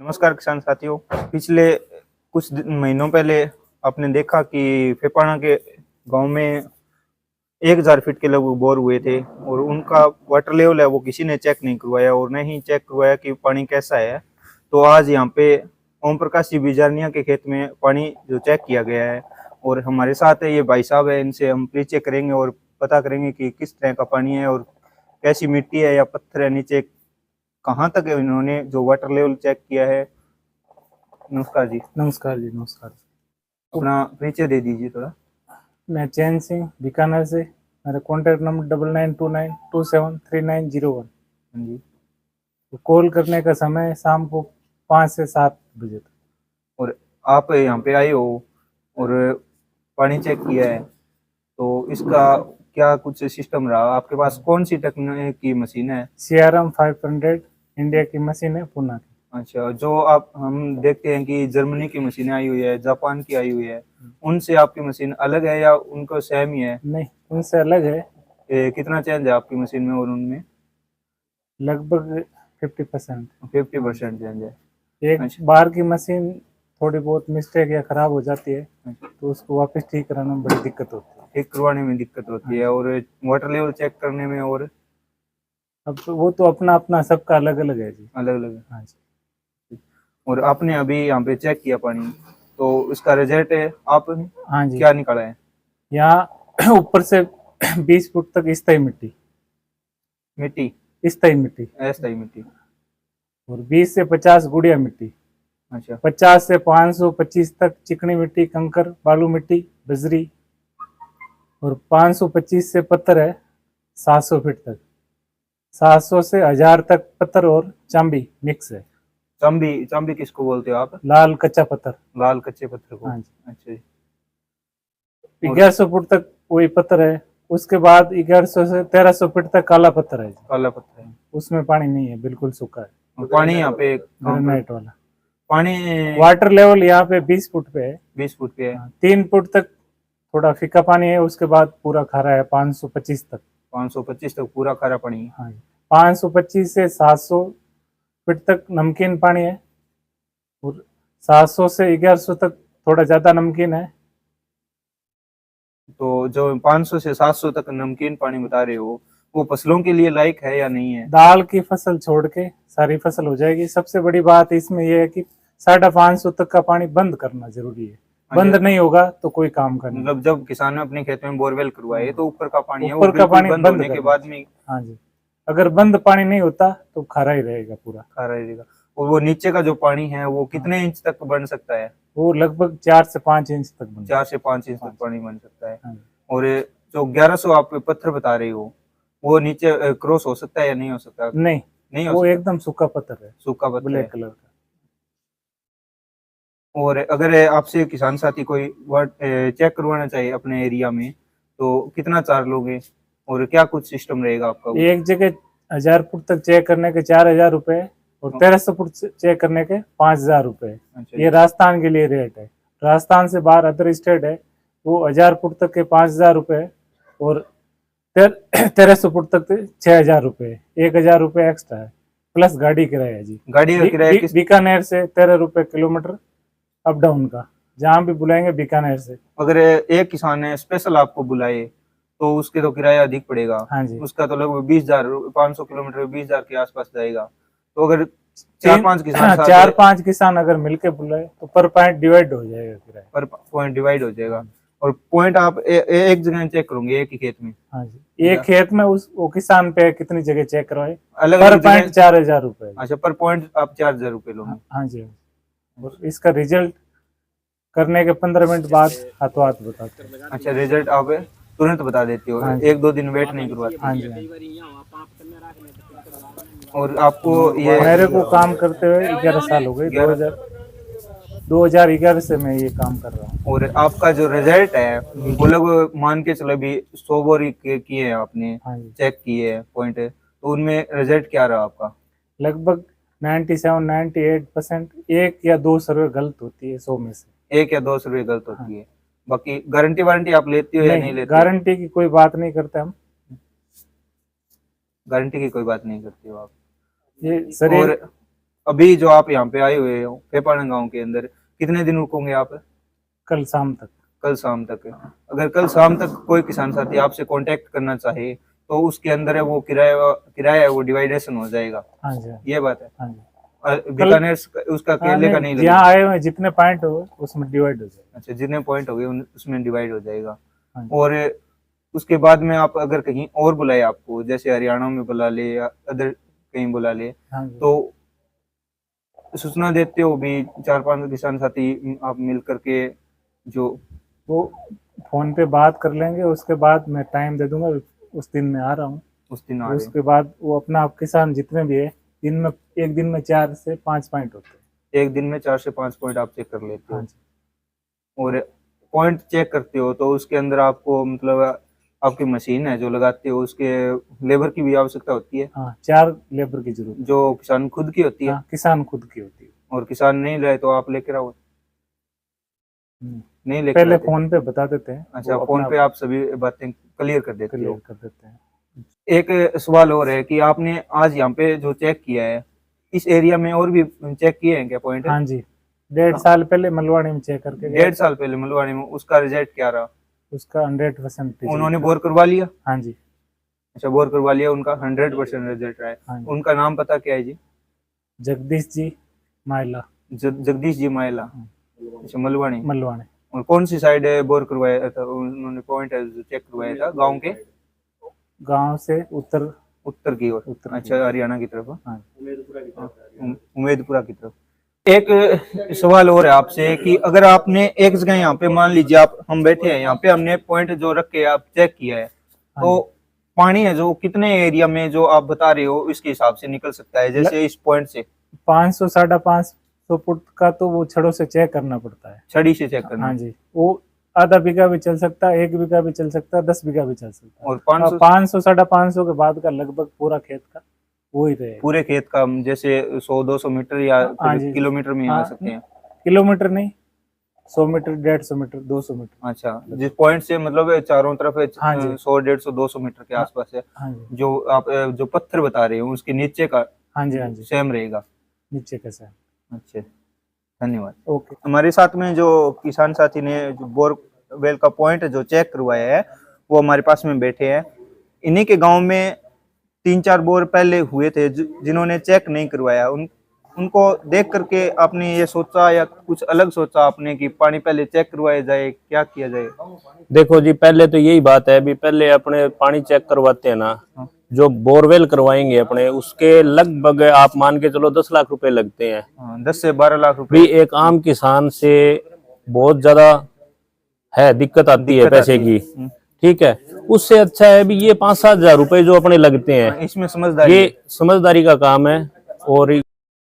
नमस्कार किसान साथियों। पिछले कुछ महीनों पहले आपने देखा कि फेपाणा के गांव में 1000 फीट के लगभग बोर हुए थे और उनका वाटर लेवल है वो किसी ने चेक नहीं करवाया और न ही चेक करवाया कि पानी कैसा है। तो आज यहाँ पे ओम प्रकाश जी बिजारनिया के खेत में पानी जो चेक किया गया है और हमारे साथ है ये भाई साहब है, इनसे हम परिचय करेंगे और पता करेंगे कि किस तरह का पानी है और कैसी मिट्टी है या पत्थर है नीचे, कहाँ तक है इन्होंने जो वाटर लेवल चेक किया है। नमस्कार जी। नमस्कार जी। नमस्कार। अपना परिचय दे दीजिए थोड़ा। मैं चैन सिंह बीकानेर से। मेरा कॉन्टैक्ट नंबर 9929273901। हाँ जी। तो कॉल करने का समय शाम को 5 से 7 बजे तक। और आप यहाँ पे आए हो और पानी चेक किया है, तो इसका क्या कुछ सिस्टम रहा? आपके पास कौन सी टेक्नोलॉजी की मशीन है? CRM 500 इंडिया की मशीन है, पुणे की। अच्छा, जो आप हम देखते हैं कि जर्मनी की मशीनें आई हुई है, जापान की आई हुई है, उनसे आपकी मशीन अलग है या उनको सेम ही है? नहीं, उनसे अलग है। कितना चेंज है आपकी मशीन में और उनमें? लगभग 50%। 50% चेंज है। एक अच्छा। बार की मशीन थोड़ी बहुत मिस्टेक या खराब हो जाती है तो उसको वापस ठीक कराने में बड़ी दिक्कत होती है। ठीक करवाने में दिक्कत होती है और वाटर लेवल चेक करने में और अब तो वो तो अपना अपना सबका अलग अलग है जी। अलग अलग है। हाँ जी। और आपने अभी यहाँ पे चेक किया पानी, तो उसका रिजल्ट है आप हाँ जी। क्या निकाला है? यहाँ ऊपर से 20 फुट तक स्थायी मिट्टी, मिट्टी, स्थायी मिट्टी, अस्थायी मिट्टी। और 20 से 50 गुड़िया मिट्टी, अच्छा। 50 से 525 तक चिकनी मिट्टी, कंकर, बालू मिट्टी, बजरी, और 525 से पत्थर है 700 फीट तक, 700 से 1000 तक पत्थर और चांबी मिक्स है। चांबी, चांबी किसको बोलते हो आप? लाल कच्चा पत्थर। लाल कच्चे पत्थर को। हाँ जी। अच्छा जी। 1100 फुट तक वही पत्थर है। उसके बाद 1100 से 1300 फीट तक काला पत्थर है। काला पत्थर है। उसमें पानी नहीं है, बिल्कुल सूखा है। और पानी यहाँ पे ग्रेनाइट वाला पानी वाटर लेवल यहाँ पे 20 फुट पे है। 20 फुट पे है। 3 फुट तक थोड़ा फीका पानी है, उसके बाद पूरा खारा है 525 तक। 525 तक पूरा खारा पानी है। हाँ, 525 से 700 फीट तक नमकीन पानी है और 700 से 1100 तक थोड़ा ज्यादा नमकीन है। तो जो 500 से 700 तक नमकीन पानी बता रहे हो, वो फसलों के लिए लायक है या नहीं है? दाल की फसल छोड़ के सारी फसल हो जाएगी। सबसे बड़ी बात इसमें यह है कि 550 तक का पानी बंद करना जरूरी है। बंद नहीं होगा तो कोई काम का नहीं। मतलब जब किसान ने अपने खेत में बोरवेल करवाए तो ऊपर का पानी है वो ऊपर का पानी बंद होने के बाद में। हाँ जी। अगर बंद पानी नहीं होता तो खारा ही रहेगा, पूरा खारा रहेगा। और वो नीचे का जो पानी है वो कितने इंच तक बन सकता है? वो लगभग 4 से 5 इंच तक 4 से 5 इंच तक पानी बन सकता है। हाँ। और जो 1100 आप पत्थर बता रहे हो, वो नीचे क्रॉस हो सकता है या नहीं हो सकता? नहीं, नहीं हो वो सकता। एकदम सूखा पत्थर है, सूखा पत्थर ब्लैक है। कलर का। और अगर आपसे किसान साथी कोई चेक करवाना चाहिए अपने एरिया में, तो कितना चार्ज लोगे और क्या कुछ सिस्टम रहेगा आपका? एक जगह 1000 फुट तक चेक करने के 4000 रुपए और 1300 फुट चेक करने के 5000 रुपए। ये राजस्थान के लिए रेट है। राजस्थान से बाहर अदर स्टेट है वो 1000 फुट तक के 5000 रुपए और 1300 फुट तक 6000 रुपए। 1000 रुपए एक्स्ट्रा है, प्लस गाड़ी किराया जी। गाड़ी का किराया बीकानेर से 13 रुपए किलोमीटर अप डाउन का, जहाँ भी बुलाएंगे बीकानेर से। अगर एक किसान है स्पेशल आपको बुलाए तो उसके तो किराया अधिक पड़ेगा। हाँ जी। उसका तो लगभग 20,000, 500 किलोमीटर 20,000 के आसपास जाएगा। तो अगर 4-5 किसान अगर मिलके बुलाए तो पर पॉइंट डिवाइड हो जाएगा किराया। पर पॉइंट डिवाइड हो जाएगा। और पॉइंट आप एक जगह चेक करोगे एक ही खेत में? हाँ जी, एक खेत में वो किसान पे कितनी जगह चेक करवाए। अलग पर पॉइंट 4000 रुपए। अच्छा, पर पॉइंट आप 4000 रुपए लोगे? हाँ जी। और इसका रिजल्ट करने के 15 मिनट बाद हाथों हाथ बताते हैं। अच्छा, रिजल्ट आप तुरंत बता देते हो? हाँ 1-2 दिन वेट नहीं करवाते? हाँ जी। और आपको ये मेरे को काम करते हुए 11 साल हो गए। 2011 से मैं ये काम कर रहा हूँ। और आपका जो रिजल्ट है वो लोग मान के चलो भी 100 बोरी किए हैं आपने, चेक किए हैं पॉइंट, तो उनमें रिजल्ट क्या रहा आपका? लगभग 97-98%। 1 या 2 सर्वे गलत होती है 100 में से। 1 या 2 सर्वे गलत होती है। बाकी गारंटी वारंटी आप लेते हो या नहीं लेते? गारंटी की कोई बात नहीं करते हम। गारंटी की कोई बात नहीं करते हो आप? ये शरीर अभी जो आप यहाँ पे आए हुए हो फेपाड़ा गांव के अंदर, कितने दिन रुकोगे आप? कल शाम तक। कल शाम तक। अगर कल शाम तक कोई किसान साथी आपसे कांटेक्ट करना चाहे तो उसके अंदर है वो किराया है वो डिवाइडेशन हो जाएगा। हाँ जी, ये बात है। हाँ जी। बीकानेर उसका केले का नहीं लगेगा। यहाँ आए हुए जितने पॉइंट हो उसमें डिवाइड हो जाएगा। अच्छा, जितने पॉइंट हो गए उसमें डिवाइड हो जाएगा। हाँ जी। और उसके बाद में आप अगर कहीं और बुलाए आपको, जैसे हरियाणा में बुला ले या अदर कहीं बुला ले, हाँ जी। तो सूचना देते हो भी 4-5 किसान साथी आप मिल करके, जो वो फोन पे बात कर लेंगे, उसके बाद मैं टाइम दे दूंगा, उस दिन मैं आ रहा हूँ। उस दिन आ रहे उसके बाद वो अपना आप किसान जितने भी है एक दिन में 4 से 5 पॉइंट होते हैं। एक दिन में 4 से 5 पॉइंट आप चेक कर लेते हो। हाँ जी। और पॉइंट चेक करते हो तो उसके अंदर आपको मतलब आपकी मशीन है जो लगाते हो, उसके लेबर की भी आवश्यकता होती है। हाँ, 4 लेबर की जरूरत, जो किसान खुद की होती है। हाँ, किसान खुद की होती है। और किसान नहीं रहे तो आप लेकर आओ? नहीं लेकर पहले आते? फोन पे बता देते हैं। अच्छा, फोन पे आप सभी बातें क्लियर कर देते हो। क्लियर कर देते हैं। एक सवाल और है कि आपने आज यहाँ पे जो चेक किया है, इस एरिया में और भी चेक किए हैं क्या पॉइंट? हाँ जी, 1.5 साल पहले मलवाड़ी में चेक करके गए। 1.5 साल पहले मलवाड़ी में, उसका रिजल्ट क्या रहा? उसका 100% उन्होंने बोर करवा लिया? हाँ जी। अच्छा, बोर करवा लिया, उनका 100% रिजल्ट रहा है। हाँ जी। उनका नाम पता क्या है जी? जगदीश जी मायला। जगदीश जी मायला। अच्छा, मलवाड़ी। और कौन सी साइड है बोर करवाया था उन्होंने, पॉइंट है जो चेक करवाया था? गांव से उत्तर की ओर। अच्छा, हरियाणा की तरफ। हाँ। उम्मेदपुरा की तरफ। एक सवाल और है आपसे कि अगर आपने एक जगह यहाँ पे, मान लीजिए आप हम बैठे हैं यहाँ पे, हमने पॉइंट जो रख के आप चेक किया है, तो पानी है जो कितने एरिया में जो आप बता रहे हो इसके हिसाब से निकल सकता है? जैसे इस पॉइंट से 500-550 फुट का तो वो छड़ों से चेक करना पड़ता है। छड़ी से चेक करना? हाँ जी। वो आधा बीघा भी चल सकता है, 1 बीघा भी चल सकता है, 10 बीघा भी चल सकता है। और 500-550 के बाद का लगभग पूरा खेत का वो ही रहेगा। पूरे खेत का जैसे 100-200 मीटर या किलोमीटर में आ सकते हैं? किलोमीटर नहीं, 100 मीटर, 150 मीटर, 200 मीटर। अच्छा, जिस पॉइंट से मतलब चारों तरफ 100-150-200 मीटर के आसपास है। हाँ जी। जो आप जो पत्थर बता रहे हो उसके नीचे का हाँ जी, हाँ जी, सेम रहेगा? नीचे का सेम। अच्छा, धन्यवाद। ओके। हमारे साथ में जो किसान साथी ने जो बोरवेल का पॉइंट जो चेक करवाया है वो हमारे पास में बैठे हैं। इन्हीं के गांव में 3-4 बोर पहले हुए थे जिन्होंने चेक नहीं करवाया। उनको देख करके आपने ये सोचा या कुछ अलग सोचा आपने कि पानी पहले चेक करवाया जाए, क्या किया जाए? देखो जी, पहले तो यही बात है, अभी पहले अपने पानी चेक करवाते हैं ना, जो बोरवेल करवाएंगे अपने, उसके लगभग आप मान के चलो 10 लाख रुपए लगते हैं। 10 से 12 लाख रुपए। भी एक आम किसान से बहुत ज्यादा है, दिक्कत आती है पैसे की। ठीक है, उससे अच्छा है भी ये 5-7 हजार रुपए जो अपने लगते हैं, इसमें समझदारी, ये समझदारी का काम है। और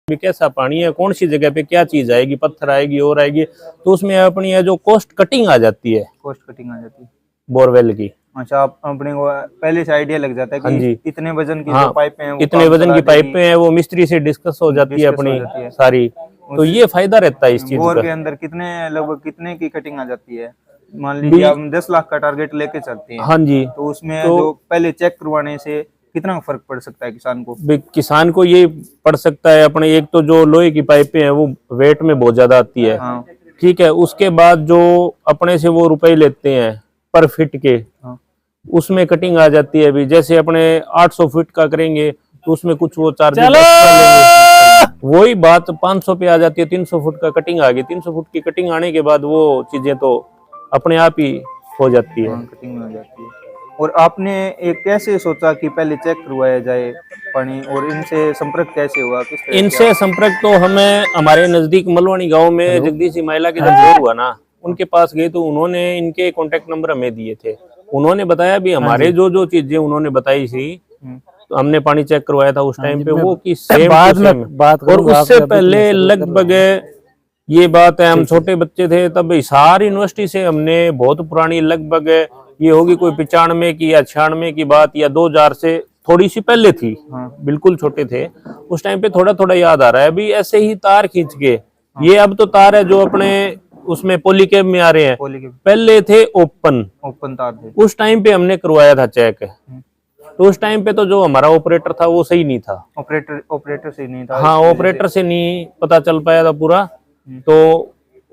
भी कैसा पानी है, कौन सी जगह पे क्या चीज आएगी, पत्थर आएगी और आएगी, तो उसमें अपनी है जो कॉस्ट कटिंग आ जाती है, कॉस्ट कटिंग आ जाती है बोरवेल की। अच्छा, आप अपने को पहले से आइडिया लग जाता है हाँ जी। कि इतने वजन की हाँ, जो पाइपें हैं, इतने वजन की पाइपें हैं, वो मिस्त्री से डिस्कस हो जाती है अपनी सारी, तो ये फायदा रहता है इस चीज बोर का। के अंदर लगभग कितने की कटिंग आ जाती है? मान लीजिए हम 10 लाख का टारगेट लेके चलते हैं। हाँ जी। तो उसमें जो पहले चेक करवाने से कितना फर्क पड़ सकता है किसान को? किसान को ये पड़ सकता है अपने, एक तो जो लोहे की पाइपें हैं वो वेट में बहुत ज्यादा आती है। हाँ। ठीक है, उसके बाद जो अपने से वो रुपए लेते हैं पर फीट के, हाँ। उसमें कटिंग आ जाती है। अभी जैसे अपने 800 फीट का करेंगे तो उसमें कुछ वो चार्ज, वही बात 500 पे आ जाती है। 300 फुट का कटिंग आ गई, 300 फुट की कटिंग आने के बाद वो चीजें तो अपने आप ही हो जाती है। कटिंग में हो जाती है। और आपने एक कैसे सोचा कि पहले चेक करवाया जाए पानी, और इनसे संपर्क कैसे हुआ? किस तरह इनसे संपर्क तो हमें हमारे नजदीक मलवानी गांव में जगदीश जी मायला के जब बोर हुआ ना, उनके पास गए तो उन्होंने इनके कांटेक्ट नंबर हमें दिए थे। उन्होंने बताया भी हमारे जो चीजें उन्होंने बताई थी, तो हमने पानी चेक करवाया था उस टाइम पे, वो की सेम बात। और उससे पहले लगभग ये बात है, हम छोटे बच्चे थे तब हिसार यूनिवर्सिटी से हमने बहुत पुरानी, लगभग ये होगी कोई 95 की या 96 की बात, या 2000 से थोड़ी सी पहले थी। बिल्कुल छोटे थे उस टाइम पे, थोड़ा थोड़ा याद आ रहा है। अभी ऐसे ही तार खींच के, ये अब तो तार है जो अपने उसमें पॉलीकेब में आ रहे हैं, पहले थे ओपन तार थे। उस टाइम पे हमने करवाया था चेक। तो उस टाइम पे तो जो हमारा ऑपरेटर था वो सही नहीं था, ऑपरेटर से नहीं था। हाँ ऑपरेटर से नहीं पता चल पाया था पूरा। तो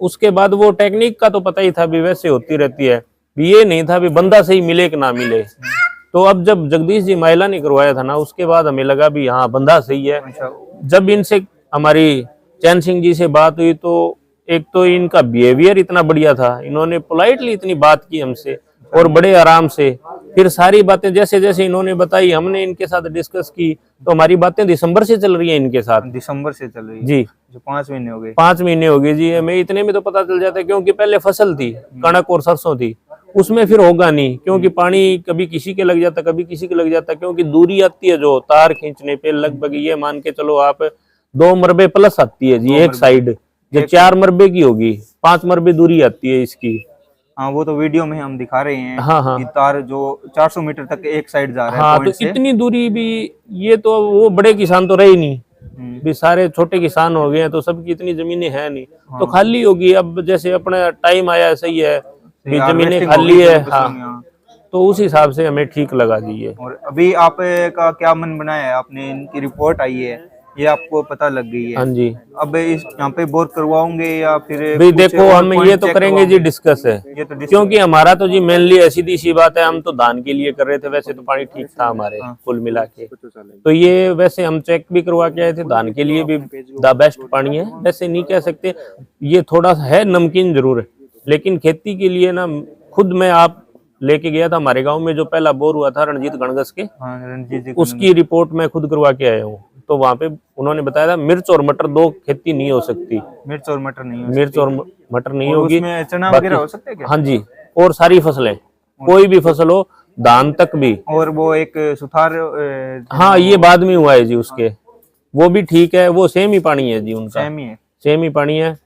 उसके बाद वो टेक्निक का तो पता ही था भी वैसे होती रहती है, भी ये नहीं था भी बंदा सही मिले कि ना मिले। तो अब जब जगदीश जी महिला ने करवाया था ना, उसके बाद हमें लगा भी हाँ बंदा सही है। अच्छा, जब इनसे हमारी चैन सिंह जी से बात हुई तो एक तो इनका बिहेवियर इतना बढ़िया था, इन्होंने पोलाइटली इतनी बात की हमसे और बड़े आराम से। फिर सारी बातें जैसे जैसे इन्होंने बताई हमने इनके साथ डिस्कस की, तो हमारी बातें दिसंबर से चल रही है इनके साथ। दिसंबर से चल रही है जी, जो 5 महीने हो गए। 5 महीने हो गए जी। हमें इतने में तो पता चल जाता है, क्योंकि पहले फसल थी कणक और सरसों थी, उसमें फिर होगा नहीं, क्योंकि पानी कभी किसी के लग जाता कभी किसी के लग जाता, क्योंकि दूरी आती है जो तार खींचने पे लगभग ये मान के चलो आप 2 मरबे प्लस आती है जी एक साइड, जो 4 मरबे की होगी 5 मरबे दूरी आती है इसकी। हाँ वो तो वीडियो में हम दिखा रहे हैं। हाँ हाँ कि तार जो 400 मीटर तक एक साइड जा रहा है हाँ, तो पॉइंट से। इतनी दूरी भी, ये तो वो बड़े किसान तो रहे ही नहीं, भी सारे छोटे किसान हो गए हैं, तो सबकी इतनी जमीनें हैं नहीं, तो खाली होगी। अब जैसे अपना टाइम आया सही है, भी जमीनें खाली है, हाँ, तो उस हिसाब से हमें ठीक लगा जी ये। और अभी आपका क्या मन बनाया है? आपने इनकी रिपोर्ट आई है, ये आपको पता लग गई है। हाँ जी, अब इस यहाँ पे बोर करवाओगे या फिर भाई कुछ देखो और हम point ये तो check करेंगे जी करवाओगे? डिस्कस है, ये तो डिस्कस- क्योंकि हमारा तो जी मेनली सीधी सी बात है, हम तो धान के लिए कर रहे थे, वैसे तो पानी ठीक था हमारे कुल मिला के। तो ये वैसे हम चेक भी करवा के आए थे, धान के लिए भी द बेस्ट पानी है, वैसे नहीं कह सकते, ये थोड़ा सा है नमकीन जरूर है, लेकिन खेती के लिए ना खुद मैं आप लेके गया था हमारे गांव में, जो पहला बोर हुआ था रणजीत गणगस के, हाँ, रणजीत जी को उसकी रिपोर्ट मैं खुद करवा के आया हूँ। तो वहां पे उन्होंने बताया था मिर्च और मटर 2 खेती नहीं हो सकती, मिर्च और मटर नहीं हो मिर्च और मटर नहीं और होगी, उसमें चना बाकी- वगैरह हो सकते हैं क्या? हाँ जी, और सारी फसलें, कोई भी फसल हो, धान तक भी। और वो एक सुधार हाँ ये बाद में हुआ है जी उसके, वो भी ठीक है, वो सेम ही पानी है जी उनका, सेम ही है। सेम ही पानी है।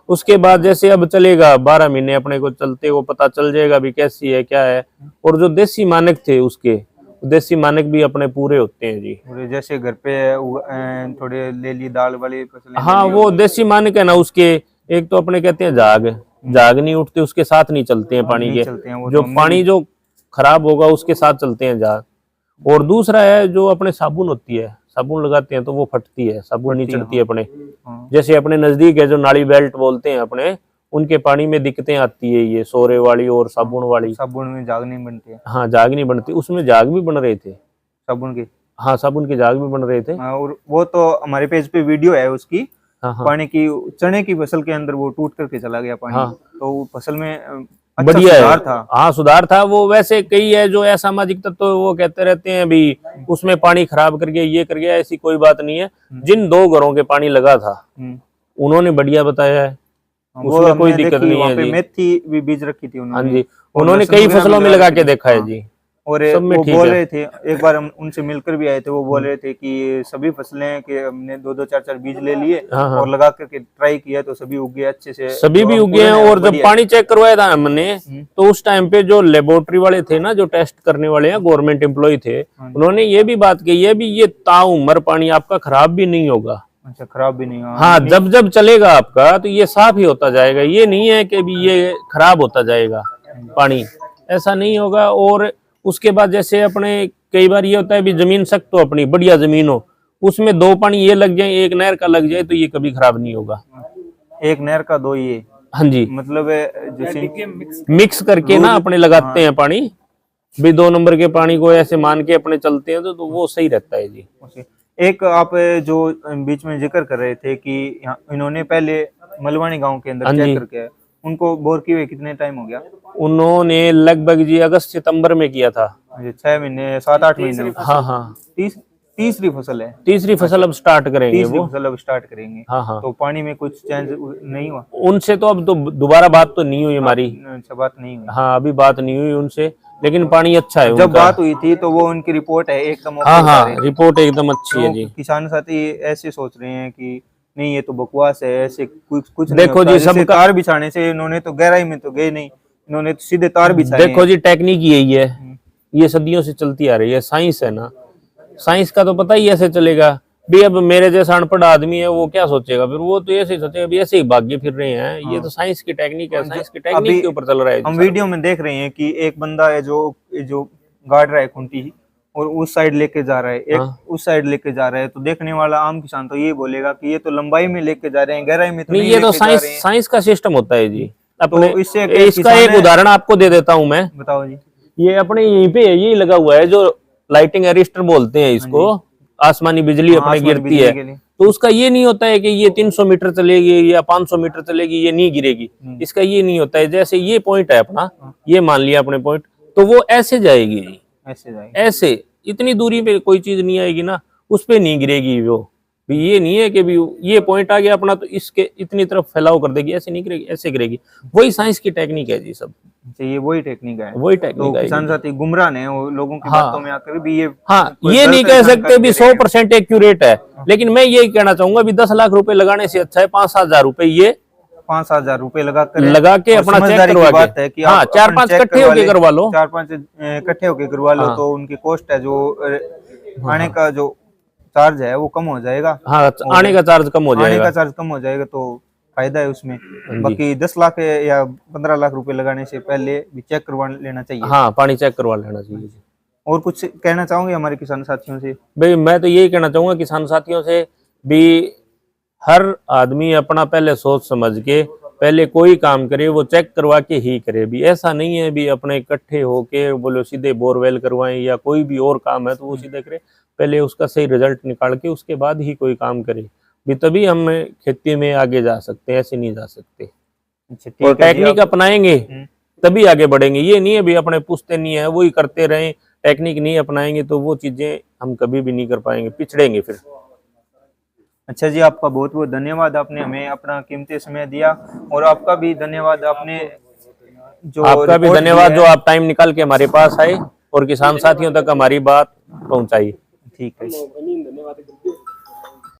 उसके बाद जैसे अब चलेगा 12 महीने अपने को चलते वो पता चल जाएगा भी कैसी है क्या है। और जो देसी मानक थे उसके, देसी मानक भी अपने पूरे होते हैं जी। और जैसे घर पे थोड़े ले ली दाल वाली फसलें हाँ वो देसी मानक है ना उसके, एक तो अपने कहते हैं झाग नहीं उठते, उसके साथ नहीं चलते हैं पानी नहीं के, चलते हैं, वो जो तो हमने पानी जो खराब होगा उसके साथ चलते हैं झाग। और दूसरा है जो अपने साबुन होती है, साबुन लगाते हैं तो वो फटती है, साबुन नहीं चढ़ती है अपने। हाँ। जैसे अपने नजदीक है जो नाली बेल्ट बोलते हैं अपने, उनके पानी में दिक्कतें आती है, ये सोरे वाली और साबुन वाली। साबुन में झाग नहीं बनती है। हाँ झाग नहीं बनती, उसमें झाग भी बन रहे थे, साबुन की। हाँ साबुन के झाग भी बन रहे थे। और वो तो हमारे पेज पे वीडियो है उसकी, हाँ हाँ पानी की, चने की फसल के अंदर वो टूट करके चला गया पानी। हाँ। तो वो फसल में अच्छा बढ़िया है, सुधार था। हाँ सुधार था। वो वैसे कई है जो असामाजिक तत्व तो वो कहते रहते हैं भी उसमें पानी खराब कर गया, ये कर गया, ऐसी कोई बात नहीं है। जिन 2 घरों के पानी लगा था उन्होंने बढ़िया बताया है, उसमें कोई दिक्कत नहीं है जी। मेथी भी बीज रखी थी हाँ उन्होंने। जी, और उन्होंने लहसुन कई वगैरह फसलों भी में लगा लगा रखी के थी। देखा है हाँ। जी। और सब में वो ठीक बोल है। रहे थे, एक बार हम उनसे मिलकर भी आए थे, वो बोल रहे थे कि सभी फसलें के हमने 2-2 4-4 बीज ले लिए हाँ, हाँ। और लगा करके ट्राई किया तो सभी उग गए अच्छे से। सभी भी तो उगे हैं। और जब बढ़िया। पानी चेक करवाया था हमने, तो उस टाइम पे जो लेबोरेटरी वाले थे ना, जो टेस्ट करने वाले हैं, गवर्नमेंट एम्प्लॉय थे, उन्होंने ये भी बात कही है भी ये ताउम्र पानी आपका खराब भी नहीं होगा। अच्छा, खराब भी नहीं हुआ। हाँ जब जब चलेगा आपका तो ये साफ ही होता जाएगा, ये नहीं है कि भी ये खराब होता जाएगा पानी, ऐसा नहीं होगा। और उसके बाद जैसे अपने कई बार ये होता है भी जमीन सख्त हो, अपनी बढ़िया जमीन हो, उसमें 2 पानी ये लग जाए, एक नहर का लग जाए, तो ये कभी खराब नहीं होगा। एक नहर का 2 ये हाँ जी, मतलब जैसे मिक्स करके ना अपने लगाते हैं पानी भी, 2 नंबर के पानी को ऐसे मान के अपने चलते हैं तो वो सही रहता है जी। एक आप जो बीच में जिक्र कर रहे थे कि इन्होंने पहले मलवानी गांव के अंदर हाँ जी। चेक करके आए, उनको बोर किए हुए कितने टाइम हो गया? उन्होंने लगभग जी अगस्त सितंबर में किया था। 6 महीने 7-8 महीने। हाँ हाँ, तीसरी फसल है। तीसरी फसल अब स्टार्ट करेंगे तीसरी वो। फसल अब स्टार्ट करेंगे। हाँ हाँ, तो पानी में कुछ चेंज नहीं हुआ? उनसे तो अब तो दोबारा बात तो नहीं हुई हमारी। अच्छा, बात नहीं हुई। हाँ अभी बात नहीं हुई उनसे, लेकिन पानी अच्छा है जब उनका। बात हुई थी तो वो उनकी रिपोर्ट है एकदम हाँ बता रहे हाँ, थे। रिपोर्ट एकदम अच्छी है तो जी। किसान साथी ऐसे सोच रहे हैं कि नहीं ये तो बकवास है, ऐसे कुछ नहीं देखो होता। जी, जैसे सबका- तार बिछाने से इन्होंने तो गहराई में तो गए नहीं, इन्होंने तो सीधे तार बिछाए देखो जी, टेक्निक यही है, ये सदियों से चलती आ रही है, साइंस है ना, साइंस का तो पता ही ऐसे चलेगा भी। अब मेरे जैसा अनपढ़ आदमी है वो क्या सोचेगा फिर, वो तो ऐसे ही सोचेगा भी ऐसे ही भाग्य फिर रहे हैं। ये तो साइंस की टेक्निक है, साइंस की टेक्निक के ऊपर चल रहा है। हम वीडियो में देख रहे हैं कि एक बंदा है जो गाड़ रहा है खूंटी, और उस साइड लेके जा रहा है, एक हाँ। उस साइड लेके जा रहा है, तो देखने वाला आम किसान तो ये बोलेगा कि ये तो लंबाई में लेके जा रहे हैं, गहराई में तो नहीं, नहीं ये तो लेके जा साइंस रहे हैं। साइंस का सिस्टम होता है जी। अपने इससे इसका एक उदाहरण आपको दे देता हूं मैं। बताओ जी। ये अपने यहीं पे यही लगा हुआ है जो लाइटिंग एरिस्टर बोलते हैं इसको, आसमानी बिजली हाँ, अपने आसमानी गिरती बिजली है, के लिए। तो उसका ये नहीं होता है कि ये 300 मीटर चलेगी या 500 मीटर चलेगी, ये नहीं गिरेगी। इसका ये नहीं होता है, जैसे ये पॉइंट है अपना, ये मान लिया अपने पॉइंट, तो वो ऐसे जाएगी जी, ऐसे जाएगा। ऐसे इतनी दूरी पे कोई चीज नहीं आएगी ना, उस पे नहीं गिरेगी वो। भी ये नहीं है कि भी ये पॉइंट आ गया अपना तो इसके इतनी तरफ फैलाव कर देगी, ऐसे नहीं गिरेगी, ऐसे गिरेगी। वही साइंस की टेक्निक है जी सब, अच्छा, ये वही टेक्निक है। वही तो टेक्निक है किसान साथी गुमराह है, वो लोगों की हाँ। बातों में आकर भी ये हाँ, कोई ये गलत नहीं कह सकते जानकारी भी दे रहे हैं। 100% एक्यूरेट है, लेकिन मैं यही कहना चाहूंगा भी 10 लाख रुपए लगाने से अच्छा है 5-7 हजार रुपए ये 5,000 रुपए लगा के और अपना चेक समझदारी की करवा बात के, है कि हाँ, आप 4-5 अपन चेक इकट्ठे होके लें, करवा लो, 4-5 इकट्ठे होके करवा लो, हाँ। तो उनकी कॉस्ट है जो आने का जो चार्ज है वो कम हो जाएगा। हाँ, आने का चार्ज कम हो आने का जाएगा। चार्ज कम हो जाएगा, तो फायदा है उसमें। जी। बाकी 10 लाख या 15 लाख रुपए लगाने से पहले भी चेक करवा लेना चाहिए। हाँ, पानी चेक करवा लेना चाहिए। और कुछ कहना चाहूंगे हमारे किसान साथियों से? भाई मैं तो यही कहना चाहूंगा किसान साथियों से भी, हर आदमी अपना पहले सोच समझ के पहले कोई काम करे वो चेक करवा के ही करे। भी ऐसा नहीं है भी अपने इकट्ठे होके बोलो सीधे बोरवेल करवाएं या कोई भी और काम है तो वो सीधे करे, पहले उसका सही रिजल्ट निकाल के उसके बाद ही कोई काम करे, भी तभी हम खेती में आगे जा सकते हैं, ऐसे नहीं जा सकते। अच्छा, और ठीक है जी, टेक्निक आप- अपनाएंगे तभी आगे बढ़ेंगे। ये नहीं है भी अपने पूछते नहीं है वही करते रहें, टेक्निक नहीं अपनाएंगे तो वो चीजें हम कभी भी नहीं कर पाएंगे, पिछड़ेंगे फिर। अच्छा जी, आपका बहुत बहुत धन्यवाद, आपने हमें अपना कीमती समय दिया। और आपका भी धन्यवाद, आपने जो आपका भी रिपोर्ट धन्यवाद दी जो है। आप टाइम निकाल के हमारे पास आए और किसान साथियों तक हमारी बात पहुंचाई। ठीक है।